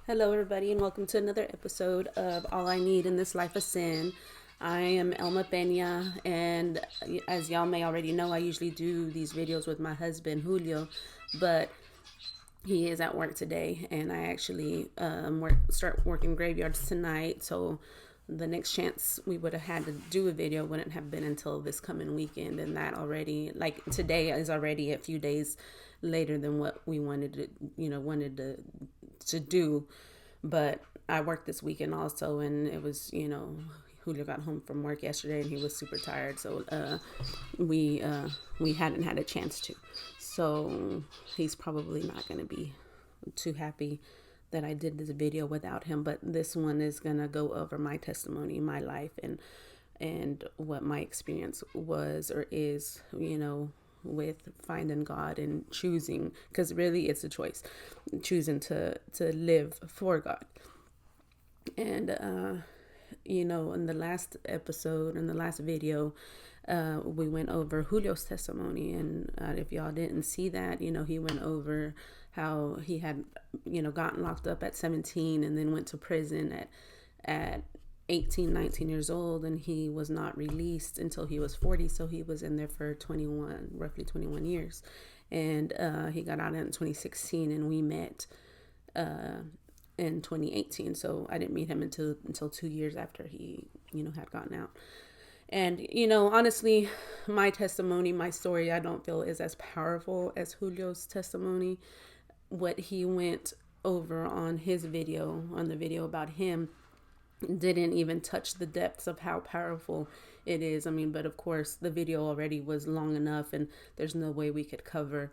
Hello, everybody, and welcome to another episode of All I Need in This Life of Sin. I am Elma Pena, and as y'all may already know, I usually do these videos with my husband, Julio, but he is at work today, and I actually start working graveyards tonight, so the next chance we would have had to do a video wouldn't have been until this coming weekend, and that already, like today is already a few days later than what we wanted to do. But I worked this weekend also, and it was, Julio got home from work yesterday and he was super tired, so we hadn't had a chance to. So he's probably not going to be too happy that I did this video without him, but this one is going to go over my testimony, my life, and what my experience was or is, with finding God and choosing, because really it's a choice, choosing to live for God. And in the last episode, in the last video, we went over Julio's testimony, and if y'all didn't see that, he went over how he had gotten locked up at 17 and then went to prison at 18, 19 years old, and he was not released until he was 40. So he was in there for roughly 21 years. And he got out in 2016, and we met in 2018. So I didn't meet him until 2 years after he, had gotten out. And, honestly, my testimony, my story, I don't feel is as powerful as Julio's testimony. What he went over on his video, on the video about him, didn't even touch the depths of how powerful it is. I mean, but of course the video already was long enough, and there's no way we could cover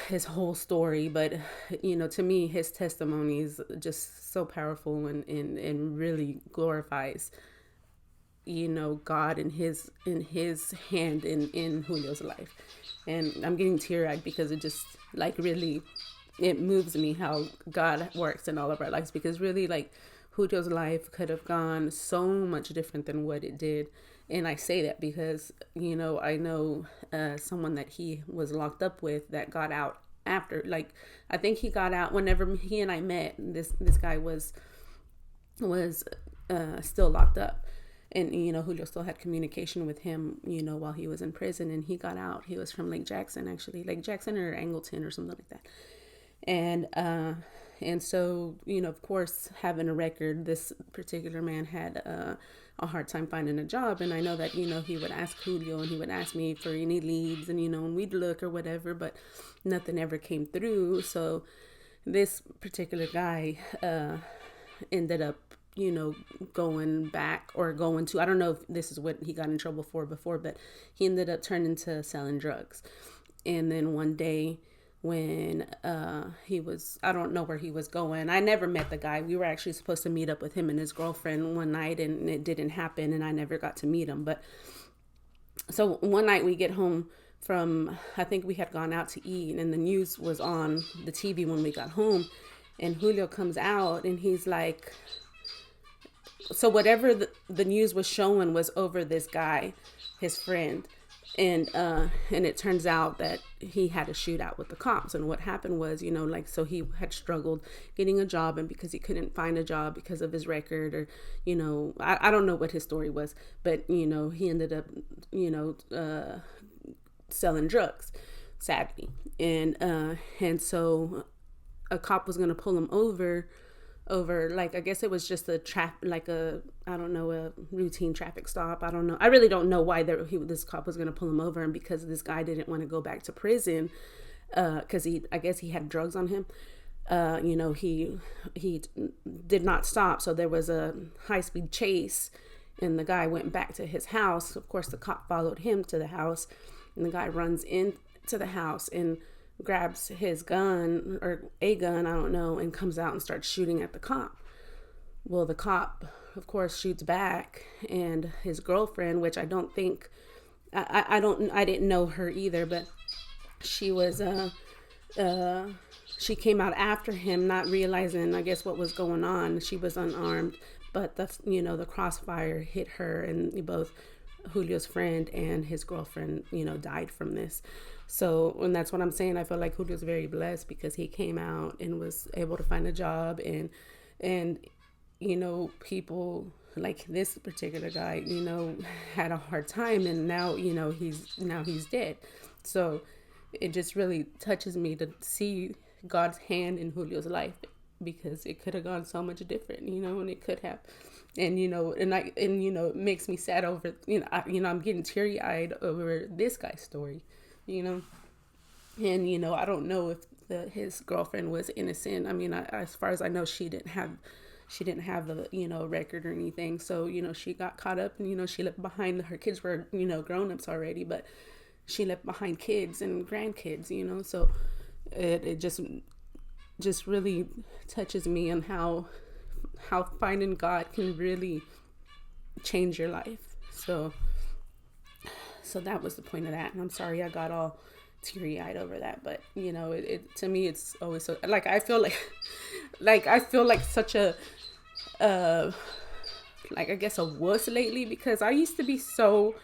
his whole story. But to me, his testimony is just so powerful and really glorifies God and his hand in Julio's life. And I'm getting teary-eyed because it just really it moves me how God works in all of our lives, because really Julio's life could have gone so much different than what it did. And I say that because, I know someone that he was locked up with that got out after. I think he got out whenever he and I met. This guy was still locked up. And, Julio still had communication with him, while he was in prison. And he got out. He was from Lake Jackson, actually. Lake Jackson or Angleton or something like that. And so, of course, having a record, this particular man had a hard time finding a job. And I know that, he would ask Julio and he would ask me for any leads, and, and we'd look or whatever, but nothing ever came through. So this particular guy ended up, going back or going to, I don't know if this is what he got in trouble for before, but he ended up turning to selling drugs. And then one day, when I don't know where he was going. I never met the guy. We were actually supposed to meet up with him and his girlfriend one night, and it didn't happen, and I never got to meet him. But so one night we get home from, I think we had gone out to eat, and the news was on the TV when we got home, and Julio comes out and he's like, so whatever the news was showing was over this guy, his friend. And it turns out that he had a shootout with the cops. And what happened was, so he had struggled getting a job, and because he couldn't find a job because of his record, or, I don't know what his story was, but, he ended up, selling drugs, sadly. And so a cop was going to pull him over, I guess it was just a routine traffic stop. I don't know. I really don't know why this cop was going to pull him over. And because this guy didn't want to go back to prison, because I guess he had drugs on him, he did not stop. So there was a high-speed chase, and the guy went back to his house. Of course, the cop followed him to the house, and the guy runs into the house and grabs his gun, or a gun, I don't know, and comes out and starts shooting at the cop. Well, the cop, of course, shoots back, and his girlfriend, which I don't think, I didn't know her either, but she was, she came out after him, not realizing, I guess, what was going on. She was unarmed, but the crossfire hit her, and both Julio's friend and his girlfriend, died from this. So, and that's what I'm saying. I feel like Julio's very blessed because he came out and was able to find a job, and people like this particular guy, had a hard time, and now he's dead. So it just really touches me to see God's hand in Julio's life, because it could have gone so much different, and it could have. And it makes me sad over, I'm getting teary eyed over this guy's story, you know. And I don't know if his girlfriend was innocent. I mean, as far as I know, she didn't have the record or anything. So she got caught up, and she left behind, her kids were grown-ups already, but she left behind kids and grandkids. So it just really touches me on how finding God can really change your life. So that was the point of that. And I'm sorry I got all teary-eyed over that, but it to me, it's always so, like, I feel like such a like, I guess, a wuss lately, because I used to be so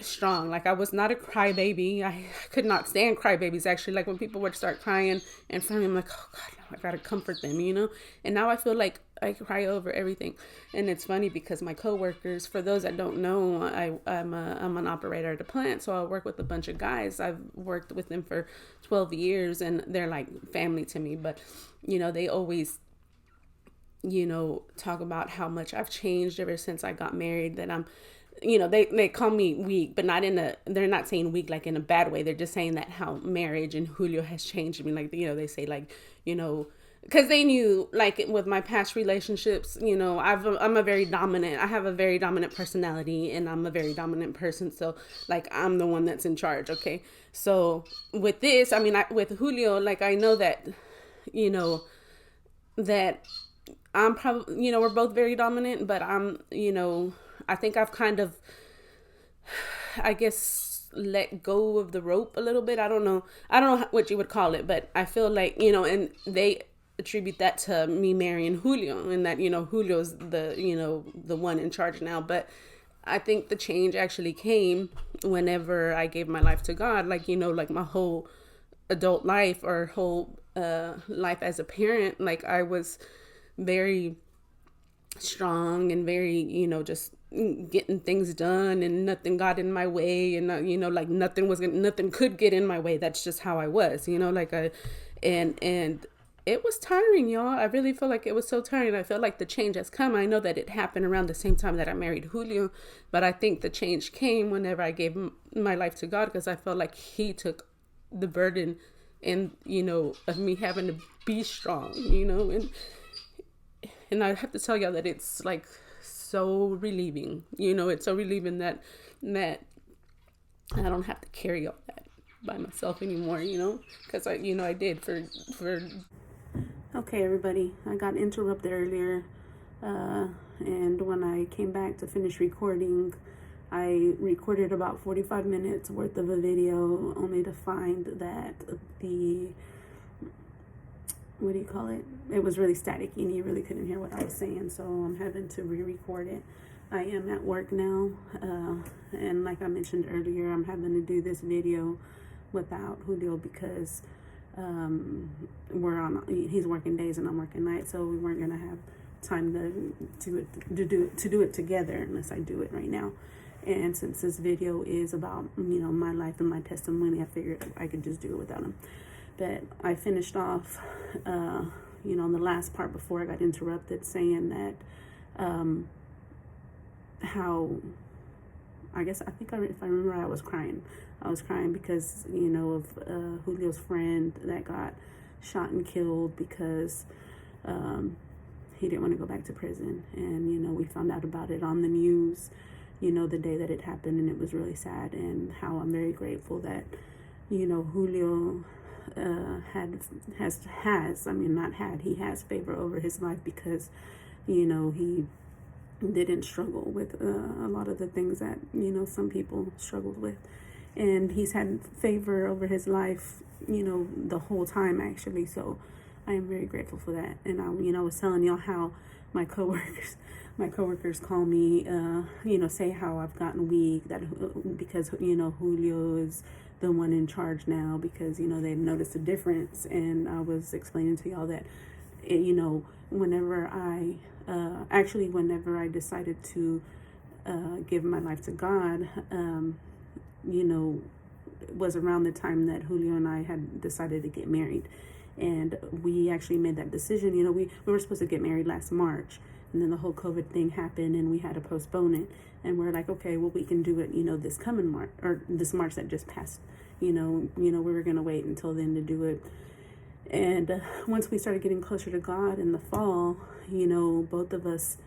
strong. Like, I was not a crybaby. I could not stand crybabies, actually. Like, when people would start crying in front of me, I'm like, oh God, no, I gotta comfort them, and now I feel like I cry over everything. And it's funny because my coworkers, for those that don't know, I'm an operator at a plant, so I work with a bunch of guys. I've worked with them for 12 years, and they're like family to me. But they always talk about how much I've changed ever since I got married, that I'm they call me weak, but they're not saying weak like in a bad way. They're just saying that how marriage and Julio has changed me. Like, they say, like, because they knew, like, with my past relationships, I have a very dominant personality, and I'm a very dominant person. So, like, I'm the one that's in charge. Okay. So with this, I mean, with Julio, like, I know that, that I'm probably, we're both very dominant, but I think I've kind of, I guess, let go of the rope a little bit. I don't know what you would call it, but I feel like, and they attribute that to me marrying Julio, and that, Julio's the one in charge now. But I think the change actually came whenever I gave my life to God. Like, like my whole adult life, or whole life as a parent, like, I was very strong and very, just getting things done, and nothing got in my way, and like nothing could get in my way. That's just how I was, like and it was tiring, y'all. I really feel like it was so tiring. I feel like the change has come. I know that it happened around the same time that I married Julio, but I think the change came whenever I gave my life to God, because I felt like he took the burden, and of me having to be strong, and I have to tell y'all that it's like so relieving. It's so relieving that I don't have to carry all that by myself anymore, because I did for. Okay, everybody, I got interrupted earlier, and when I came back to finish recording, I recorded about 45 minutes worth of a video, only to find that what do you call it? It was really staticky, and you really couldn't hear what I was saying, so I'm having to re-record it. I am at work now, and like I mentioned earlier, I'm having to do this video without Julio, because he's working days and I'm working nights, so we weren't gonna have time to do it together unless I do it right now. And since this video is about my life and my testimony, I figured I could just do it without him. But I finished off, the last part before I got interrupted, saying that how, if I remember, I was crying. I was crying because, of Julio's friend that got shot and killed because he didn't want to go back to prison. And, we found out about it on the news, the day that it happened, and it was really sad. And how I'm very grateful that, Julio he has favor over his life, because he didn't struggle with a lot of the things that some people struggled with, and he's had favor over his life the whole time, actually. So I am very grateful for that. And I was telling y'all how my coworkers call me, say how I've gotten weak, that because Julio is the one in charge now, because they've noticed a difference. And I was explaining to y'all that whenever I decided to give my life to God, it was around the time that Julio and I had decided to get married. And we actually made that decision. We were supposed to get married last March, and then the whole COVID thing happened, and we had to postpone it. And we're like, okay, well, we can do it, this coming March, or this March that just passed. We were gonna wait until then to do it. And once we started getting closer to God in the fall, both of us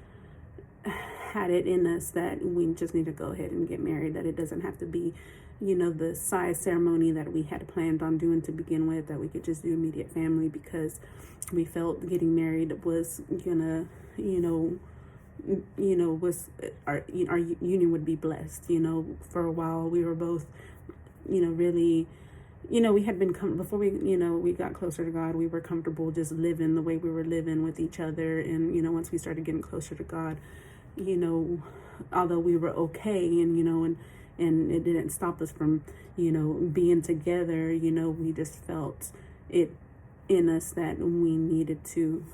had it in us that we just need to go ahead and get married, that it doesn't have to be, the size ceremony that we had planned on doing to begin with, that we could just do immediate family, because we felt getting married was gonna, was our union would be blessed. For a while we were both, really, we had been before we got closer to God, we were comfortable just living the way we were living with each other. And once we started getting closer to God, although we were okay, and it didn't stop us from being together, we just felt it in us that we needed to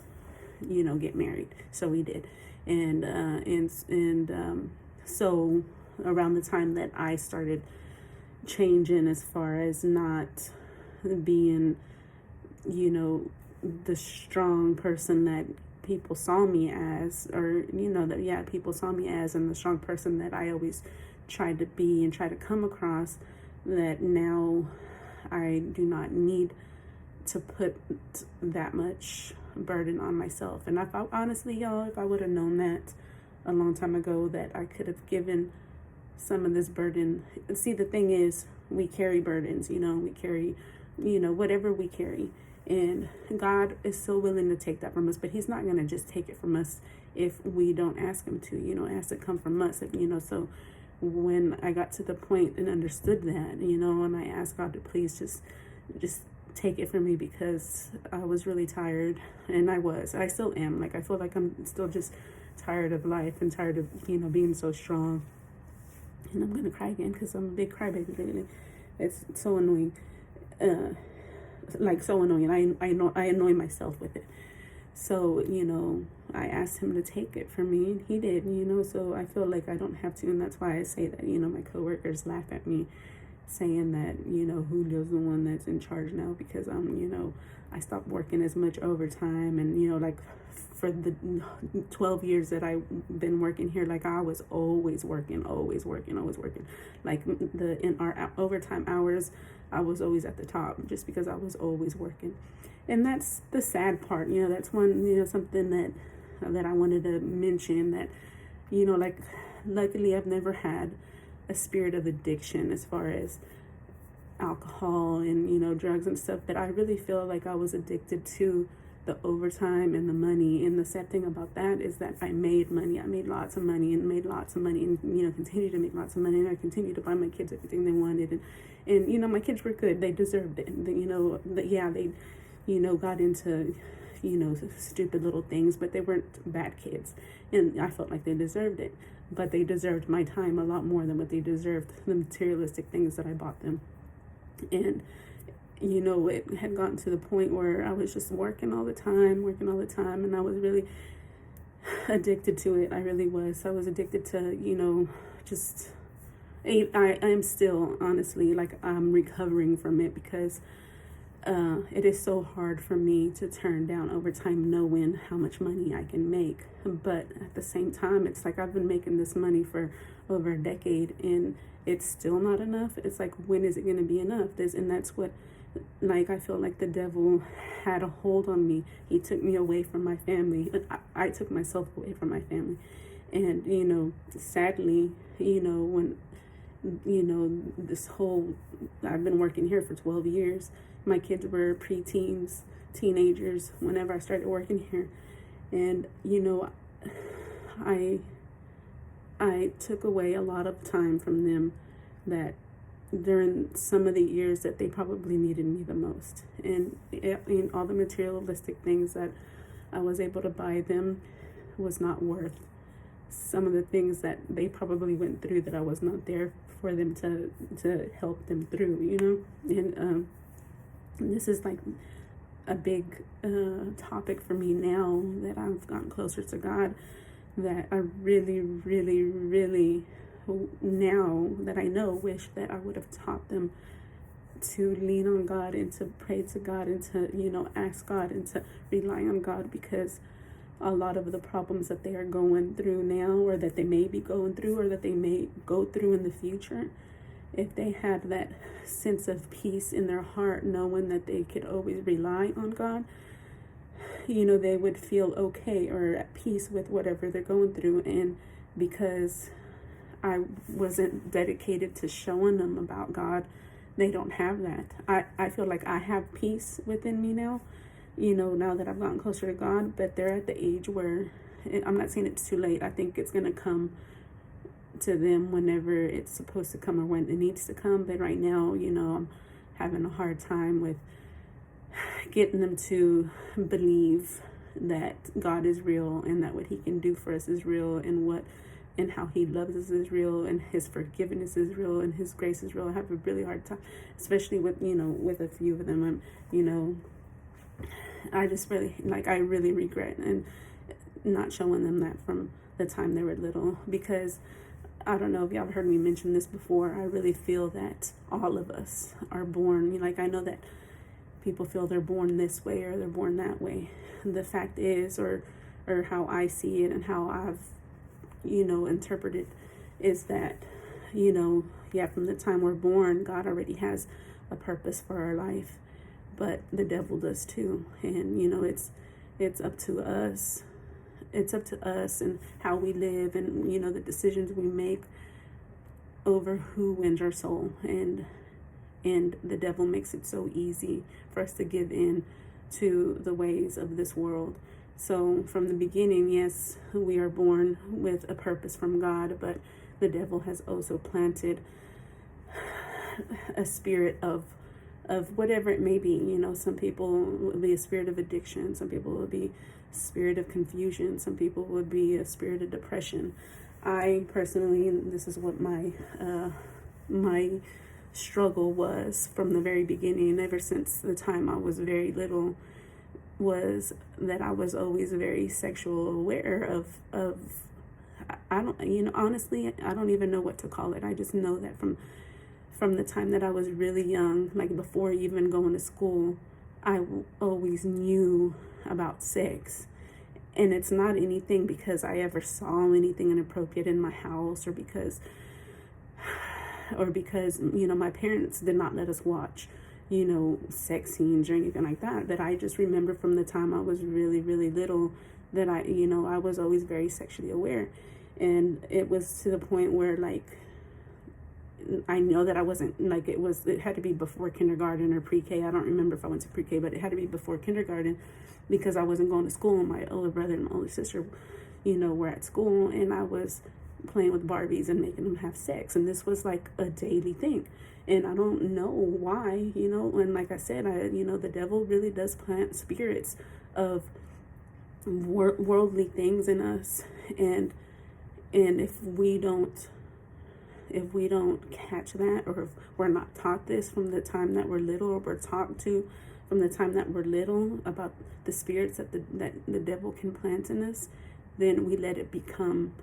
get married. So we did. So around the time that I started changing, as far as not being the strong person that people saw me as, or people saw me as, and the strong person that I always tried to be and try to come across, that now I do not need to put that much burden on myself. And honestly, y'all, if I would have known that a long time ago, that I could have given some of this burden. See, the thing is, we carry burdens, we carry, whatever we carry. And God is so willing to take that from us, but he's not going to just take it from us if we don't ask him to. It has to come from us. So when I got to the point and understood that, and I asked God to please just take it from me, because I was really tired. And I still am. I feel like I'm still just tired of life and tired of, being so strong. And I'm going to cry again, because I'm a big crybaby lately. It's so annoying. So annoying. I annoy myself with it. So, I asked him to take it from me, and he did, so I feel like I don't have to. And that's why I say that, my coworkers laugh at me saying that, Julio's the one that's in charge now, because I stopped working as much overtime. And, for the 12 years that I've been working here, I was always working. In our overtime hours, I was always at the top, just because I was always working. And that's the sad part. That's one, something that I wanted to mention, that, luckily I've never had a spirit of addiction as far as alcohol and, drugs and stuff. But I really feel like I was addicted to the overtime and the money. And the sad thing about that is that I made money. I made lots of money and continue to make lots of money. And I continue to buy my kids everything they wanted. And my kids were good. They deserved it. They got into, stupid little things, but they weren't bad kids. And I felt like they deserved it. But they deserved my time a lot more than what they deserved the materialistic things that I bought them. And it had gotten to the point where I was just working all the time, and I was really addicted to it. I really was. I was addicted to, I am still, honestly, I'm recovering from it, because it is so hard for me to turn down overtime knowing how much money I can make. But at the same time, it's like I've been making this money for over a decade, and it's still not enough. It's like, when is it going to be enough? And that's what, I feel like the devil had a hold on me. He took me away from my family. I took myself away from my family. And, sadly, when, this whole, I've been working here for 12 years. My kids were preteens, teenagers, whenever I started working here. And, I took away a lot of time from them that during some of the years that they probably needed me the most. And all the materialistic things that I was able to buy them was not worth some of the things that they probably went through that I was not there for them to help them through, And this is like a big topic for me now that I've gotten closer to God, that I really, really, really, now that I know, wish that I would have taught them to lean on God and to pray to God and to, ask God and to rely on God, because a lot of the problems that they are going through now, or that they may be going through, or that they may go through in the future, if they had that sense of peace in their heart, knowing that they could always rely on God, they would feel okay or at peace with whatever they're going through. And because I wasn't dedicated to showing them about God, they don't have that. I feel like I have peace within me now, now that I've gotten closer to God, but they're at the age where, I'm not saying it's too late. I think it's going to come to them whenever it's supposed to come or when it needs to come. But right now, I'm having a hard time with getting them to believe that God is real, and that what he can do for us is real, and how he loves us is real, and his forgiveness is real, and his grace is real. I have a really hard time, especially with, with a few of them. I just really, I really regret and not showing them that from the time they were little, because I don't know if y'all have heard me mention this before. I really feel that all of us are born, I know that people feel they're born this way or they're born that way. The fact is, or how I see it and how I've, interpreted, is that, from the time we're born, God already has a purpose for our life. But the devil does too. And, it's up to us. It's up to us and how we live, and, the decisions we make over who wins our soul. And the devil makes it so easy for us to give in to the ways of this world. So from the beginning, yes, we are born with a purpose from God, but the devil has also planted a spirit of whatever it may be. Some people would be a spirit of addiction. Some people would be a spirit of confusion. Some people would be a spirit of depression. I personally, this is what my struggle was from the very beginning, ever since the time I was very little, was that I was always very sexual aware of I don't, honestly, I don't even know what to call it. I just know that from the time that I was really young, before even going to school, I always knew about sex. And it's not anything because I ever saw anything inappropriate in my house, or because my parents did not let us watch, sex scenes or anything like that. But I just remember from the time I was really, really little that I was always very sexually aware. And it was to the point where, I know that I wasn't, it had to be before kindergarten or pre-K. I don't remember if I went to pre-K, but it had to be before kindergarten, because I wasn't going to school, and my older brother and my older sister, were at school, and I was playing with Barbies and making them have sex. And this was like a daily thing. And I don't know why, and like I said, the devil really does plant spirits of worldly things in us. And if we don't catch that, or if we're not taught this from the time that we're little, or we're taught to from the time that we're little about the spirits that the devil can plant in us, then we let it become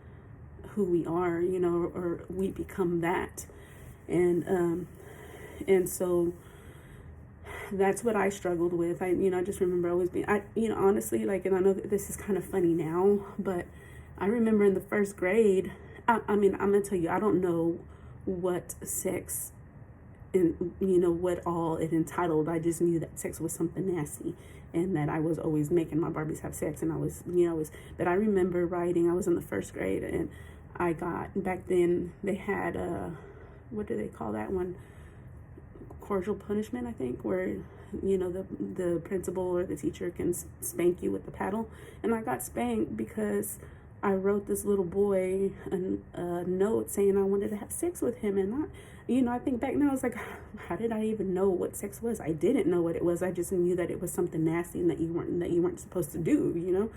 who we are, or we become that. And so that's what I struggled with. I just remember always being, honestly, and I know that this is kind of funny now, but I remember in the first grade, I'm going to tell you, I don't know what sex, and what all it entitled. I just knew that sex was something nasty, and that I was always making my Barbies have sex, and I was, but I remember writing, I was in the first grade, and I got, back then they had, what do they call that one? Cordial punishment, I think, where, the principal or the teacher can spank you with the paddle. And I got spanked because I wrote this little boy a note saying I wanted to have sex with him, and I think back now, it's like, how did I even know what sex was? I didn't know what it was. I just knew that it was something nasty and that you weren't supposed to do,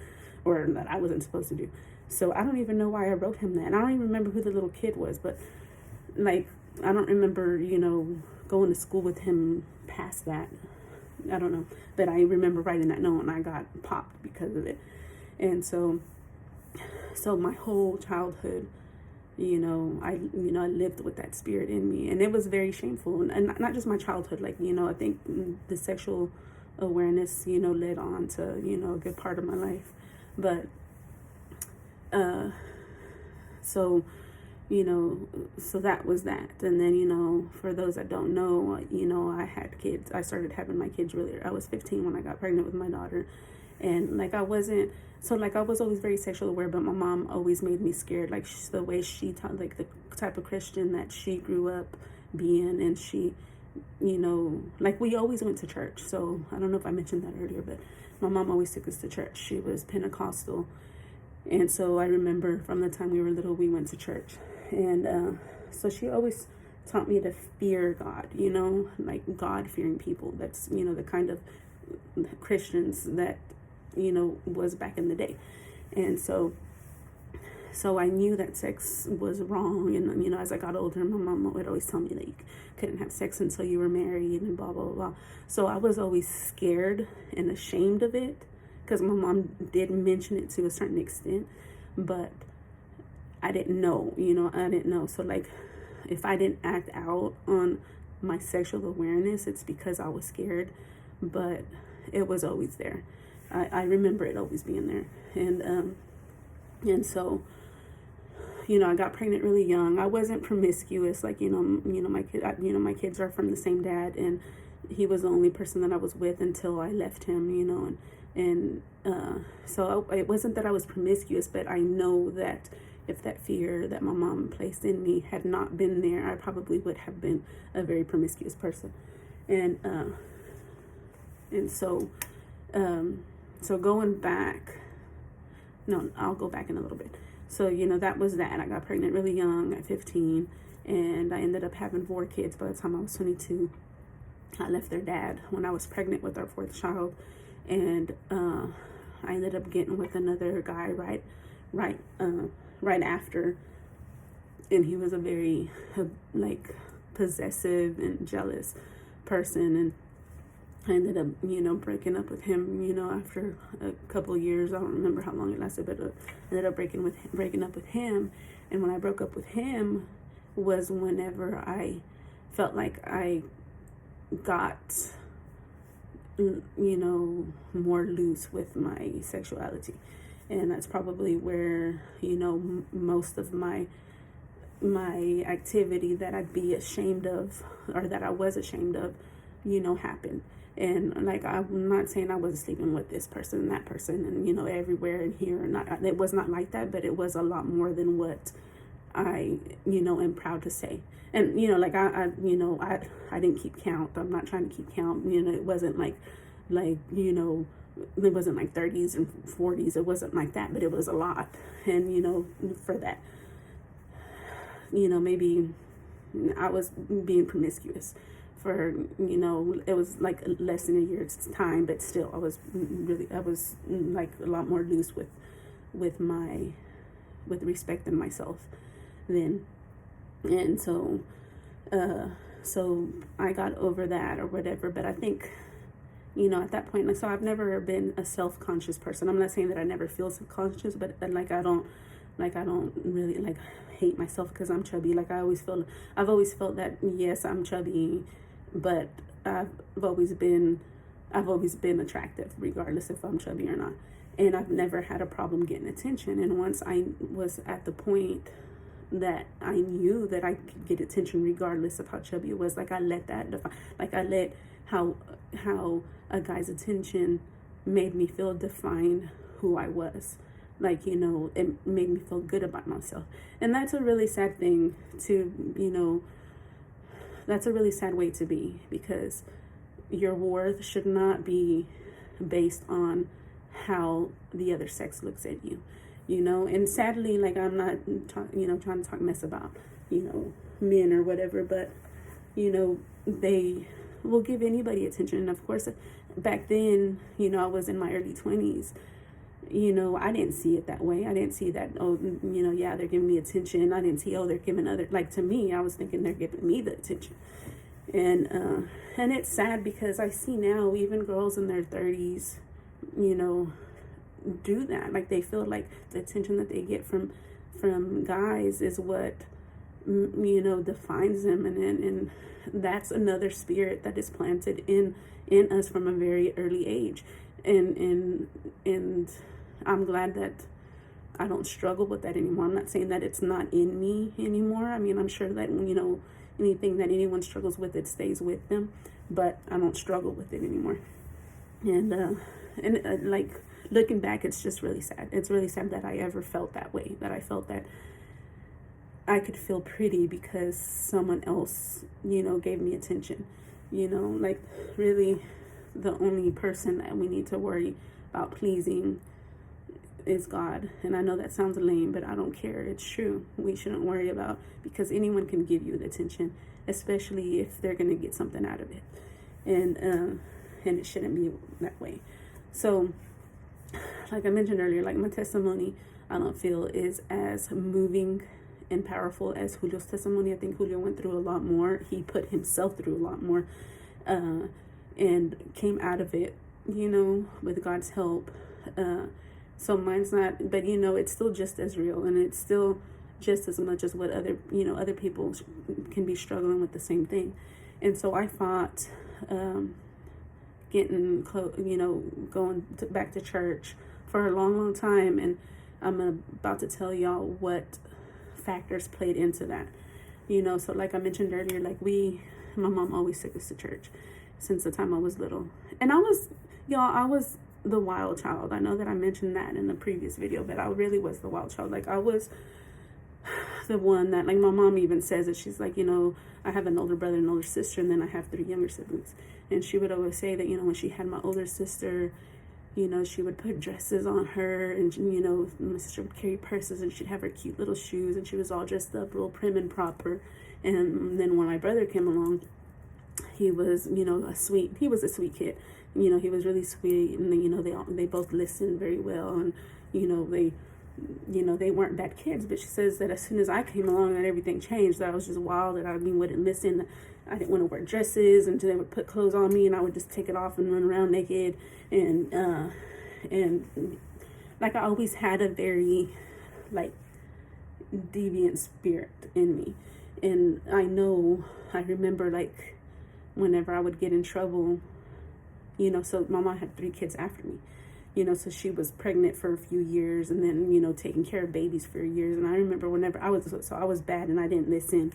or that I wasn't supposed to do. So I don't even know why I wrote him that. And I don't even remember who the little kid was, but like, I don't remember, going to school with him past that. I don't know. But I remember writing that note and I got popped because of it. And so my whole childhood, I lived with that spirit in me, and it was very shameful. And not just my childhood, like, I think the sexual awareness, led on to, a good part of my life. But, so, so that was that. And then, for those that don't know, I had kids. I started having my kids I was 15 when I got pregnant with my daughter. And like, I was always very sexually aware, but my mom always made me scared. Like, the way she taught, like the type of Christian that she grew up being. And she, like, we always went to church. So I don't know if I mentioned that earlier, but my mom always took us to church. She was Pentecostal. And so I remember from the time we were little, we went to church. And so she always taught me to fear God, like God-fearing people. That's, the kind of Christians that, was back in the day. And so I knew that sex was wrong. And, as I got older, my mom would always tell me that you couldn't have sex until you were married and blah, blah, blah. So I was always scared and ashamed of it, because my mom did mention it to a certain extent, but I didn't know, I didn't know. So like, if I didn't act out on my sexual awareness, it's because I was scared, but it was always there. I remember it always being there. And so, I got pregnant really young. I wasn't promiscuous. Like, my kids are from the same dad, and he was the only person that I was with until I left him, so it wasn't that I was promiscuous, but I know that if that fear that my mom placed in me had not been there, I probably would have been a very promiscuous person. And so going back, no, I'll go back in a little bit. So, that was that. I got pregnant really young at 15, and I ended up having 4 kids by the time I was 22. I left their dad when I was pregnant with our 4th child, and I ended up getting with another guy right after, and he was a very like possessive and jealous person, and I ended up breaking up with him after a couple of years. I don't remember how long it lasted, but I ended up breaking up with him. And when I broke up with him was whenever I felt like I got more loose with my sexuality. And that's probably where most of my activity that I'd be ashamed of, or that I was ashamed of, happened. And like, I'm not saying I wasn't sleeping with this person and that person and everywhere and here, and not, it was not like that, but it was a lot more than what I am proud to say. And like, I didn't keep count. I'm not trying to keep count. It wasn't like it wasn't like 30s and 40s. It wasn't like that, but it was a lot. And for that, maybe I was being promiscuous for it was like less than a year's time, but still I was like a lot more loose with respecting myself then. And so I got over that or whatever. But I think at that point, like, so I've never been a self-conscious person. I'm not saying that I never feel self-conscious, but like, I don't really like hate myself because I'm chubby. Like, I've always felt that, yes, I'm chubby, but I've always been attractive regardless if I'm chubby or not. And I've never had a problem getting attention. And once I was at the point that I knew that I could get attention regardless of how chubby it was, like, I let that define, like, I let how a guy's attention made me feel define who I was. Like, it made me feel good about myself. And that's a really sad thing to, that's a really sad way to be, because your worth should not be based on how the other sex looks at you, and sadly, like, I'm not trying to talk mess about men or whatever, but they will give anybody attention. And of course, back then, I was in my early 20s. I didn't see it that way. I didn't see that, oh, yeah, they're giving me attention. I didn't see, oh, they're giving to me, I was thinking they're giving me the attention. And it's sad because I see now even girls in their 30s, do that. Like, they feel like the attention that they get from guys is what, defines them. And that's another spirit that is planted in us from a very early age. And I'm glad that I don't struggle with that anymore. I'm not saying that it's not in me anymore. I mean, I'm sure that, anything that anyone struggles with, it stays with them, but I don't struggle with it anymore. And like, looking back, it's just really sad. It's really sad that I ever felt that way, that I felt that I could feel pretty because someone else, gave me attention. Like, really, the only person that we need to worry about pleasing is God. And I know that sounds lame, but I don't care. It's true. We shouldn't worry about, because anyone can give you the attention, especially if they're going to get something out of it. And it shouldn't be that way. So, like I mentioned earlier, like, my testimony, I don't feel is as moving and powerful as Julio's testimony. I think Julio went through a lot more. He put himself through a lot more, and came out of it, with God's help. So mine's not, but it's still just as real, and it's still just as much as what other people can be struggling with the same thing. And so I fought, getting going back to church for a long time, and I'm about to tell y'all what factors played into that. So like I mentioned earlier, like, my mom always took us to church since the time I was little, and I was the wild child. I know that I mentioned that in the previous video, but I really was the wild child. Like, I was the one that, like, my mom even says it. She's like, I have an older brother and older sister, and then I have 3 younger siblings. And she would always say that, when she had my older sister, she would put dresses on her, and, my sister would carry purses, and she'd have her cute little shoes, and she was all dressed up real prim and proper. And then when my brother came along, he was, he was a sweet kid. He was really sweet, and they both listened very well, and they weren't bad kids. But she says that as soon as I came along, that everything changed. That I was just wild, that I wouldn't listen. I didn't want to wear dresses until they would put clothes on me, and I would just take it off and run around naked. And like, I always had a very, like, deviant spirit in me. And I remember, like, whenever I would get in trouble, so my mom had 3 kids after me, so she was pregnant for a few years, and then, taking care of babies for years. And I remember whenever I was bad and I didn't listen,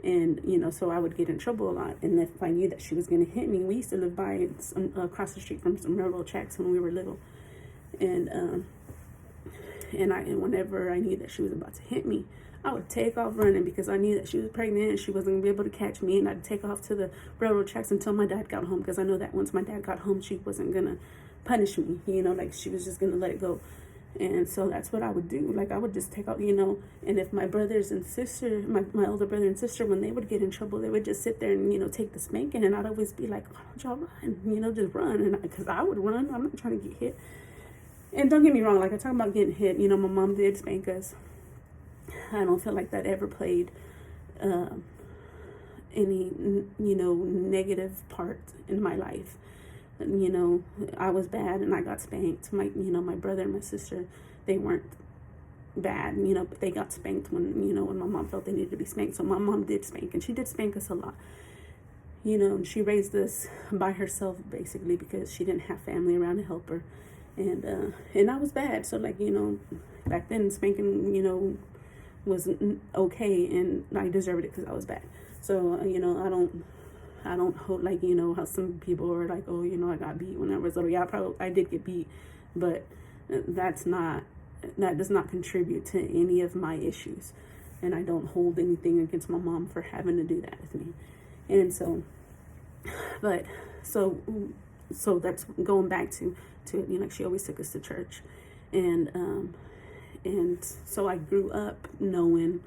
and, so I would get in trouble a lot. And if I knew that she was going to hit me, we used to live across the street from some railroad tracks when we were little. And whenever I knew that she was about to hit me, I would take off running, because I knew that she was pregnant and she wasn't going to be able to catch me. And I'd take off to the railroad tracks until my dad got home, because I know that once my dad got home, she wasn't going to punish me, like, she was just going to let it go. And so that's what I would do. Like, I would just take out, and if my brothers and sister, my older brother and sister, when they would get in trouble, they would just sit there and, take the spanking. And I'd always be like, why don't y'all run? Just run. And because I would run. I'm not trying to get hit. And don't get me wrong, like, I talk about getting hit, my mom did spank us. I don't feel like that ever played any, negative part in my life. I was bad and I got spanked. My brother and my sister, they weren't bad, but they got spanked when my mom felt they needed to be spanked. So my mom did spank, and she did spank us a lot. And she raised us by herself, basically, because she didn't have family around to help her. And I was bad. So, like, back then, spanking, was okay, and I deserved it because I was bad. So, I don't hope, like, how some people are like, oh, I got beat when I was little. Yeah, I did get beat, but that does not contribute to any of my issues. And I don't hold anything against my mom for having to do that with me. And so, so that's going back to she always took us to church. And so I grew up knowing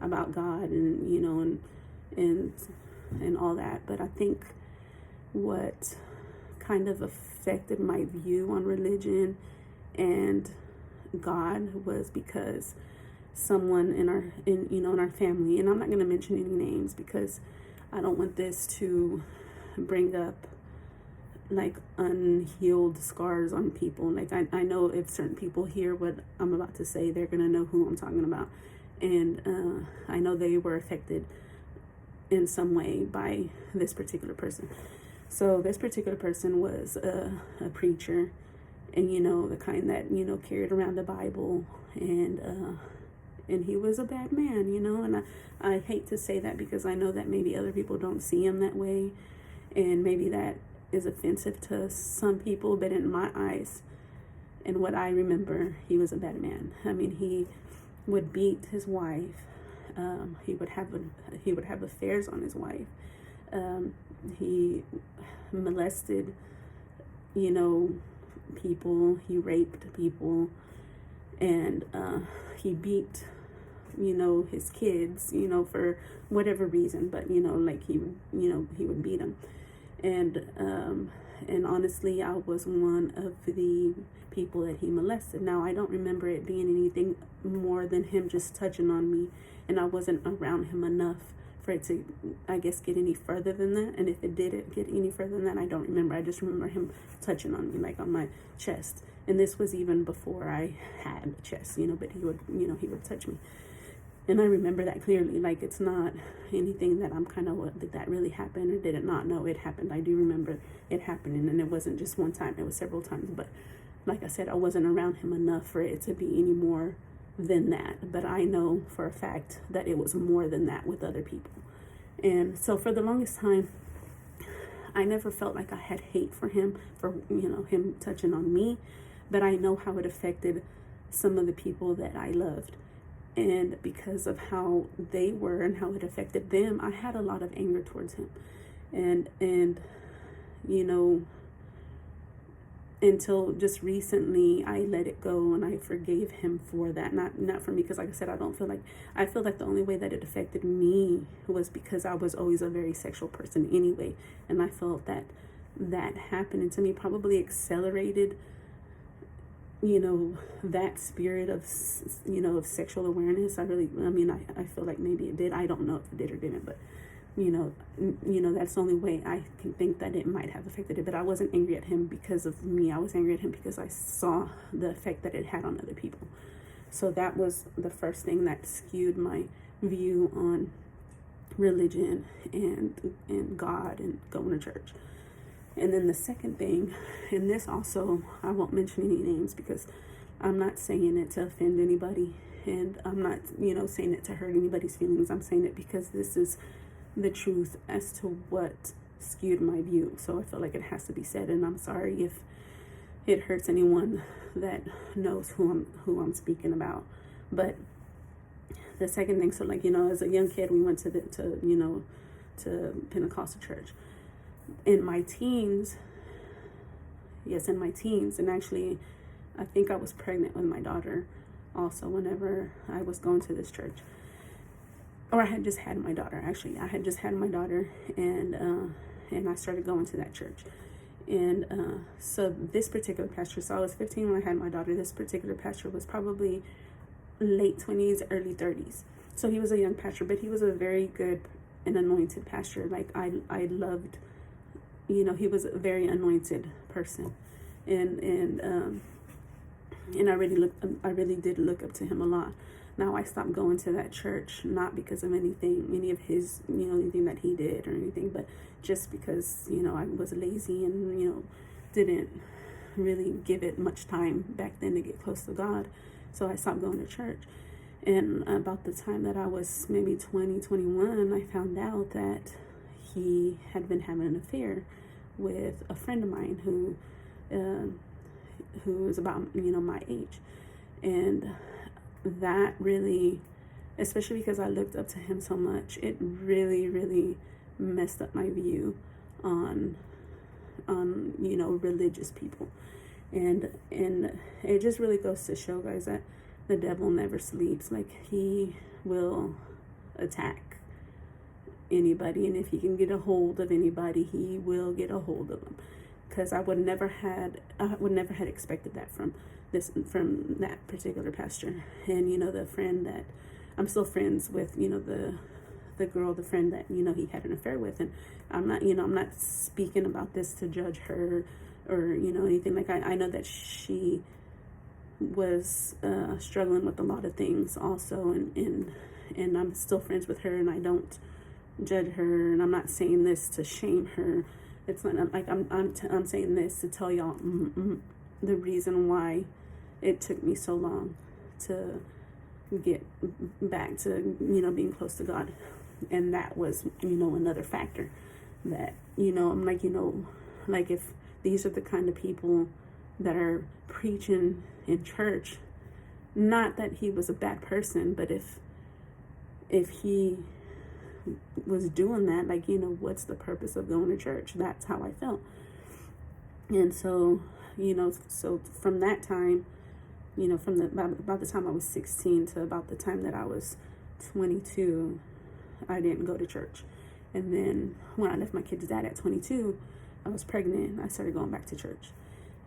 about God, and and and all that. But I think what kind of affected my view on religion and God was because someone in our family, and I'm not going to mention any names because I don't want this to bring up like unhealed scars on people. Like I know if certain people hear what I'm about to say, they're going to know who I'm talking about. And I know they were affected in some way by this particular person. So this particular person was a preacher, and the kind that carried around the Bible, and he was a bad man, and I hate to say that because I know that maybe other people don't see him that way, and maybe that is offensive to some people, but in my eyes and what I remember, he was a bad man. I mean, he would beat his wife. He would have affairs on his wife. He molested, people. He raped people, and he beat, his kids, for whatever reason. But like he would beat them, and honestly, I was one of the people that he molested. Now, I don't remember it being anything more than him just touching on me, and I wasn't around him enough for it to, I guess, get any further than that. And if it didn't get any further than that, I don't remember. I just remember him touching on me, like on my chest. And this was even before I had a chest, but he would touch me. And I remember that clearly. Like, it's not anything that I'm kind of, did that really happen or did it not? No, it happened. I do remember it happening, and it wasn't just one time. It was several times. But like I said, I wasn't around him enough for it to be any more than that. But I know for a fact that it was more than that with other people. And so for the longest time, I never felt like I had hate for him, for him touching on me, but I know how it affected some of the people that I loved. And because of how they were and how it affected them, I had a lot of anger towards him. And until just recently, I let it go and I forgave him for that. Not for me, because like I said, I feel like the only way that it affected me was because I was always a very sexual person anyway. And I felt that happening to me probably accelerated that spirit of sexual awareness. I feel like maybe it did. I don't know if it did or didn't, but that's the only way I can think that it might have affected it. But I wasn't angry at him because of me. I was angry at him because I saw the effect that it had on other people. So that was the first thing that skewed my view on religion and God and going to church. And then the second thing, and this also, I won't mention any names because I'm not saying it to offend anybody, and I'm not, saying it to hurt anybody's feelings. I'm saying it because this is the truth as to what skewed my view. So I feel like it has to be said, and I'm sorry if it hurts anyone that knows who I'm speaking about. But the second thing, so as a young kid, we went to Pentecostal church. In my teens, and actually, I think I was pregnant with my daughter also whenever I was going to this church. Or I had just had my daughter. Actually, I had just had my daughter, and I started going to that church. And so this particular pastor, so I was 15 when I had my daughter. This particular pastor was probably late 20s, early 30s. So he was a young pastor, but he was a very good and anointed pastor. Like, I loved, he was a very anointed person. And I really did look up to him a lot. Now, I stopped going to that church, not because of any of his, anything that he did or anything, but just because, I was lazy and, didn't really give it much time back then to get close to God. So I stopped going to church. And about the time that I was maybe 20, 21, I found out that he had been having an affair with a friend of mine who is about, my age. And that really, especially because I looked up to him so much, it really, really messed up my view on religious people. And it just really goes to show, guys, that the devil never sleeps. Like, he will attack anybody, and if he can get a hold of anybody, he will get a hold of them. Because I would never had expected that from that particular pastor. And the friend that I'm still friends with, the girl, the friend that he had an affair with, and I'm not speaking about this to judge her or anything. Like, I know that she was struggling with a lot of things also, and I'm still friends with her, and I don't judge her, and I'm not saying this to shame her. It's not like I'm saying this to tell y'all the reason why it took me so long to get back to being close to God. And that was another factor that I'm like, like, if these are the kind of people that are preaching in church, not that he was a bad person, but if he was doing that, like, what's the purpose of going to church? That's how I felt. And so so from that time, from about the time I was 16 to about the time that I was 22, I didn't go to church. And then when I left my kid's dad at 22, I was pregnant. I started going back to church.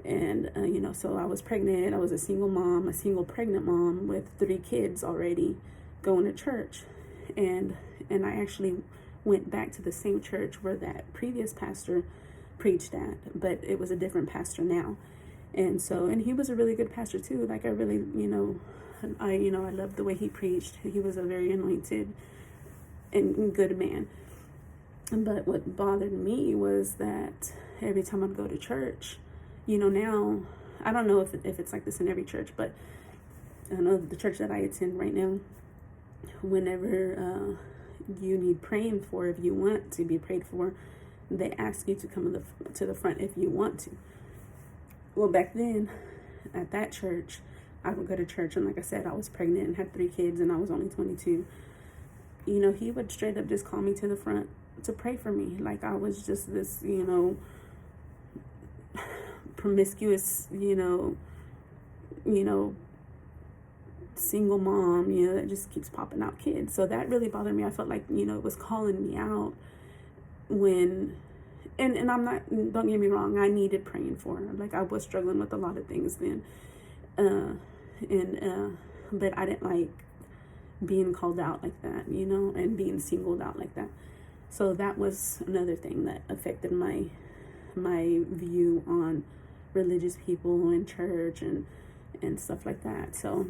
And, so I was pregnant. I was a single pregnant mom with 3 kids already going to church. And I actually went back to the same church where that previous pastor preached at, but it was a different pastor now. And so, and he was a really good pastor too. Like, I really, I loved the way he preached. He was a very anointed and good man. But what bothered me was that every time I'd go to church, now, I don't know if it's like this in every church, but I know the church that I attend right now, whenever you need praying for, if you want to be prayed for, they ask you to come to the front if you want to. Well, back then, at that church, I would go to church, and like I said, I was pregnant and had 3 kids, and I was only 22. He would straight up just call me to the front to pray for me. Like, I was just this, promiscuous, single mom, that just keeps popping out kids. So that really bothered me. I felt like, it was calling me out when, and I'm not, don't get me wrong, I needed praying for. Like, I was struggling with a lot of things then. But I didn't like being called out like that, and being singled out like that. So that was another thing that affected my view on religious people in church and stuff like that. So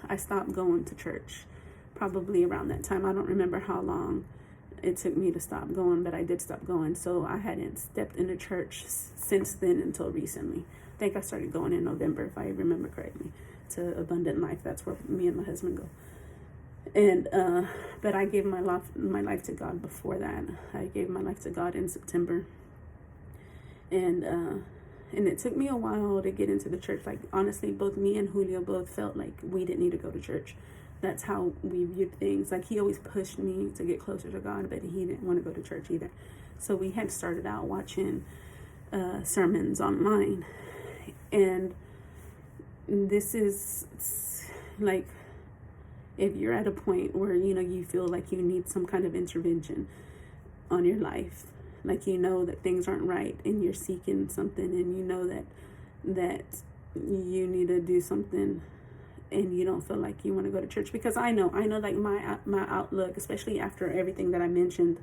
I stopped going to church probably around that time. I don't remember how long it took me to stop going, but I did stop going. So I hadn't stepped into church since then until recently. I think I started going in November, if I remember correctly, to Abundant Life. That's where me and my husband go. And but I gave my life to God before that. I gave my life to God in September. And it took me a while to get into the church. Like, honestly, both me and Julio both felt like we didn't need to go to church. That's how we viewed things. Like, he always pushed me to get closer to God, but he didn't want to go to church either. So we had started out watching sermons online. And this is like, if you're at a point where, you feel like you need some kind of intervention on your life, like, that things aren't right and you're seeking something, and that you need to do something, and you don't feel like you want to go to church. Because I know like my outlook, especially after everything that I mentioned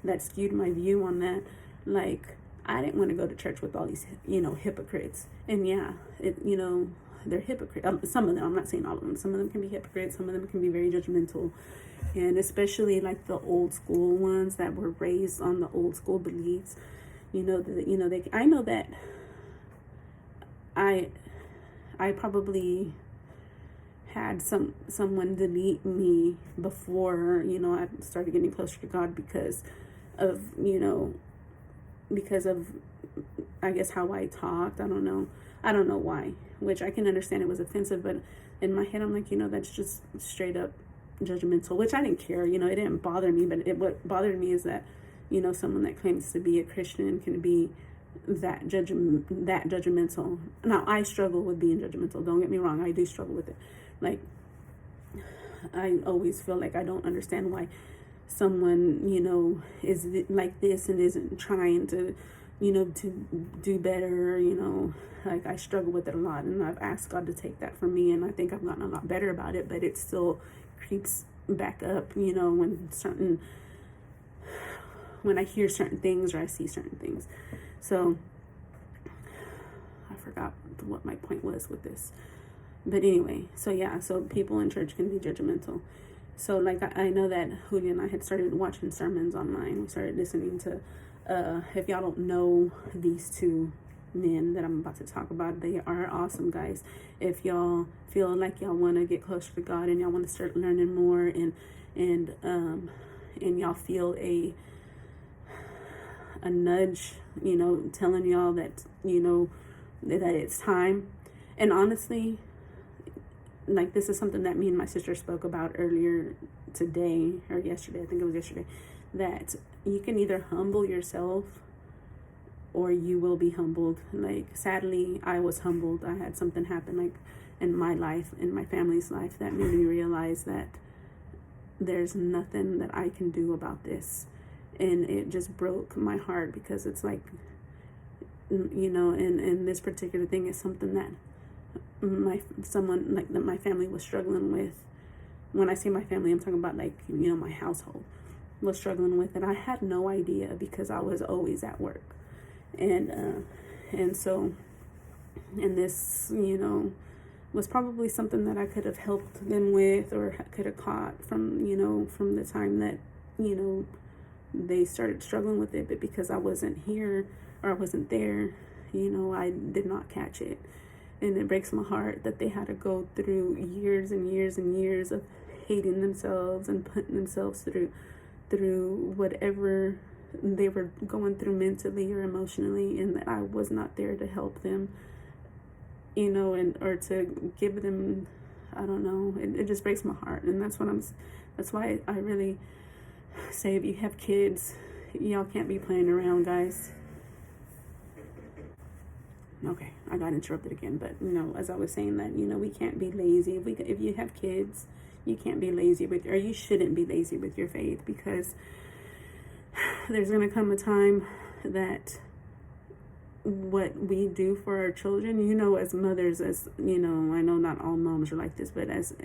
that skewed my view on that, like, I didn't want to go to church with all these, hypocrites. And yeah, they're hypocrites. Some of them, I'm not saying all of them. Some of them can be hypocrites. Some of them can be very judgmental. And especially like the old school ones that were raised on the old school beliefs. I know that I probably had someone delete me before, I started getting closer to God because of I guess how I talked. I don't know why, which I can understand it was offensive, but in my head I'm like, that's just straight up judgmental, which I didn't care. It didn't bother me, but what bothered me is that someone that claims to be a Christian can be that judgmental. Now, I struggle with being judgmental, don't get me wrong, I do struggle with it. Like, I always feel like I don't understand why someone, is like this and isn't trying to, to do better, like I struggle with it a lot, and I've asked God to take that from me, and I think I've gotten a lot better about it, but it still creeps back up, when I hear certain things or I see certain things. So I forgot what my point was with this. But anyway, so people in church can be judgmental. So like I know that Julia and I had started watching sermons online. We started listening to, if y'all don't know these two men that I'm about to talk about, they are awesome guys. If y'all feel like y'all want to get closer to God and y'all want to start learning more, and y'all feel a nudge, telling y'all that, that it's time. And honestly, like, this is something that me and my sister spoke about earlier today, or yesterday, I think it was yesterday, that you can either humble yourself or you will be humbled. Like, sadly, I was humbled. I had something happen, like, in my life, in my family's life, that made me realize that there's nothing that I can do about this. And it just broke my heart, because it's like, and this particular thing is something that my family was struggling with. When I say my family, I'm talking about, like, my household was struggling with, and I had no idea, because I was always at work, and so, and this, was probably something that I could have helped them with, or could have caught from the time that they started struggling with it, but because I wasn't here, or I wasn't there, I did not catch it. And it breaks my heart that they had to go through years and years and years of hating themselves and putting themselves through whatever they were going through mentally or emotionally, and that I was not there to help them, or to give them, I don't know, it just breaks my heart. And that's why I really say, if you have kids, y'all can't be playing around, guys. Okay, I got interrupted again, but as I was saying, that we can't be lazy. If you have kids, you can't be lazy or you shouldn't be lazy with your faith, because there's gonna come a time that what we do for our children, as mothers, as I know not all moms are like this, but as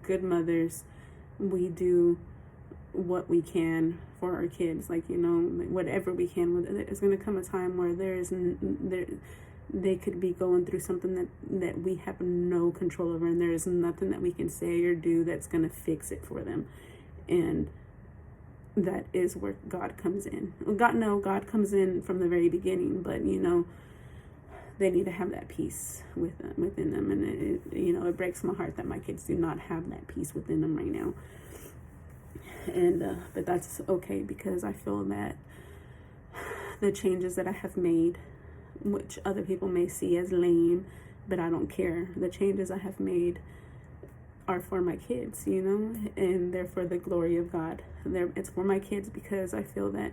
good mothers, we do what we can for our kids, like whatever we can. There's going to come a time where they could be going through something that we have no control over, and there is nothing that we can say or do that's going to fix it for them. And that is where God comes in. God comes in from the very beginning, but they need to have that peace within them, and it breaks my heart that my kids do not have that peace within them right now. And but that's okay, because I feel that the changes that I have made, which other people may see as lame, but I don't care, the changes I have made are for my kids, and they're for the glory of God. It's for my kids, because I feel that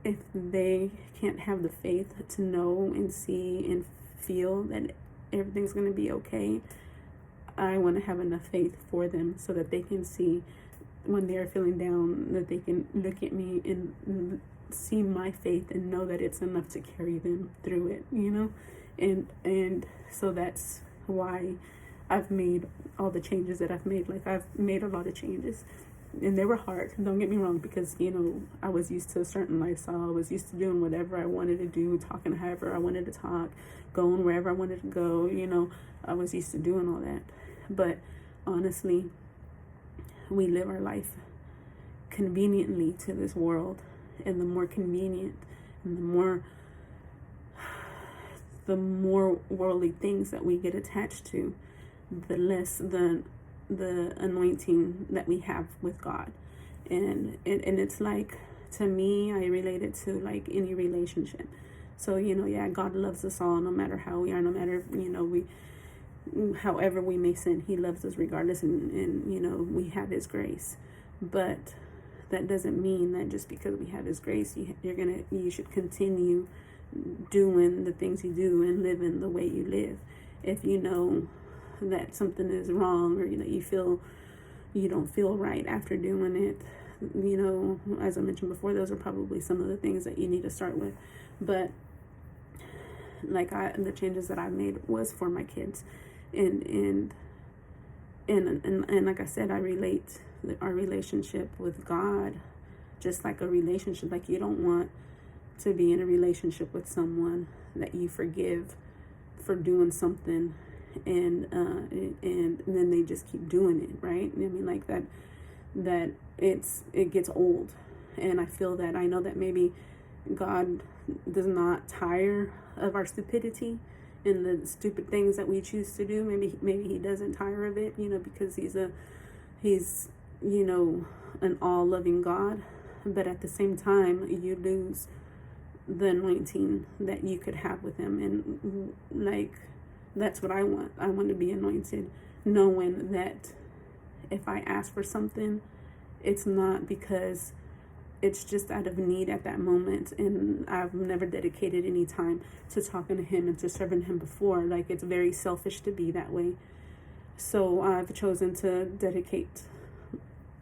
if they can't have the faith to know and see and feel that everything's going to be okay, I want to have enough faith for them, so that they can see when they're feeling down, that they can look at me and see my faith and know that it's enough to carry them through it, and so that's why I've made all the changes that I've made. Like, I've made a lot of changes, and they were hard, don't get me wrong, because I was used to a certain lifestyle. I was used to doing whatever I wanted to do, talking however I wanted to talk, going wherever I wanted to go. I was used to doing all that. But honestly, we live our life conveniently to this world, and the more convenient and the more worldly things that we get attached to, the less the anointing that we have with God. And it's like, to me, I relate it to like any relationship. So God loves us all, no matter how we are, no matter however we may sin, he loves us regardless, and we have his grace. But that doesn't mean that just because we have his grace, you should continue doing the things you do and living the way you live. If that something is wrong, or that you don't feel right after doing it. As I mentioned before, those are probably some of the things that you need to start with. But the changes that I made was for my kids, and like I said, I relate our relationship with God just like a relationship. Like, you don't want to be in a relationship with someone that you forgive for doing something, and then they just keep doing it, right? I mean, like that it gets old. And I know that maybe God does not tire of our stupidity and the stupid things that we choose to do. Maybe he doesn't tire of it, because he's an all-loving God. But at the same time, you lose the anointing that you could have with him. And that's what I want. I want to be anointed, knowing that if I ask for something, it's not because it's just out of need at that moment. And I've never dedicated any time to talking to him and to serving him before. Like, it's very selfish to be that way. So I've chosen to dedicate,